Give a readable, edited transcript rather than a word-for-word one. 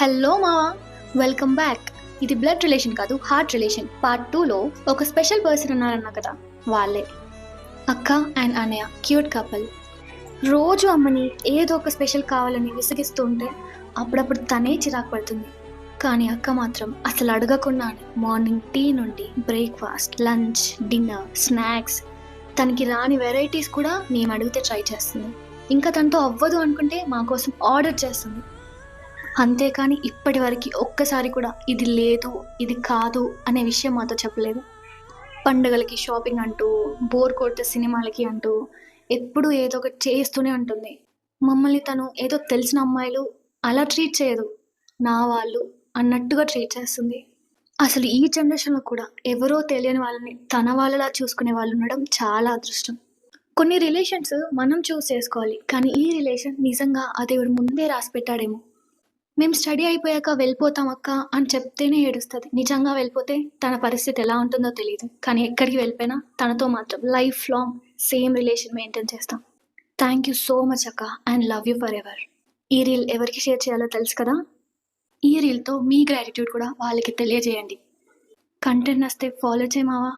Hello మావా, welcome back. ఇది blood relation కాదు, హార్ట్ రిలేషన్ పార్ట్ 2లో ఒక స్పెషల్ పర్సన్ ఉన్నారన్న కదా, వాళ్ళే అక్క అండ్ అన్నయ్య. Cute couple. రోజు అమ్మని ఏదో ఒక స్పెషల్ కావాలని విసిగిస్తూ ఉంటే అప్పుడప్పుడు తనే చిరాకు పడుతుంది. కానీ అక్క మాత్రం అసలు అడగకుండానే మార్నింగ్ టీ నుండి బ్రేక్ఫాస్ట్, లంచ్, డిన్నర్, స్నాక్స్, తనకి రాని వెరైటీస్ కూడా మేము అడిగితే ట్రై చేస్తుంది. ఇంకా తనతో అవ్వదు అనుకుంటే మా కోసం ఆర్డర్ చేస్తుంది. అంతేకాని ఇప్పటి వరకు ఒక్కసారి కూడా ఇది లేదు, ఇది కాదు అనే విషయం మాతో చెప్పలేదు. పండుగలకి షాపింగ్ అంటూ, బోర్ కొడితే సినిమాలకి అంటూ ఎప్పుడూ ఏదో ఒకటి చేస్తూనే ఉంటుంది. మమ్మల్ని తను ఏదో తెలిసిన అమ్మాయిలు అలా ట్రీట్ చేయదు, నా వాళ్ళు అన్నట్టుగా ట్రీట్ చేస్తుంది. అసలు ఈ జనరేషన్లో కూడా ఎవరో తెలియని వాళ్ళని తన వాళ్ళలా చూసుకునే వాళ్ళు ఉండడం చాలా అదృష్టం. కొన్ని రిలేషన్స్ మనం చూస్ చేసుకోవాలి, కానీ ఈ రిలేషన్ నిజంగా ఆ దేవుడు ముందే రాసి పెట్టాడేమో. మేము స్టడీ అయిపోయాక వెళ్ళిపోతాం అక్క అని చెప్తేనే ఏడుస్తుంది. నిజంగా వెళ్ళిపోతే తన పరిస్థితి ఎలా ఉంటుందో తెలియదు, కానీ ఎక్కడికి వెళ్ళిపోయినా తనతో మాత్రం life long same relation maintain చేస్తాం. థ్యాంక్ యూ సో మచ్ అక్క, and love you for ever. ఈ రీల్ ఎవరికి షేర్ చేయాలో తెలుసు కదా. ఈ రీల్తో మీ గ్రాటిట్యూడ్ కూడా వాళ్ళకి తెలియజేయండి. కంటెంట్ నస్తే ఫాలో చేయమావా.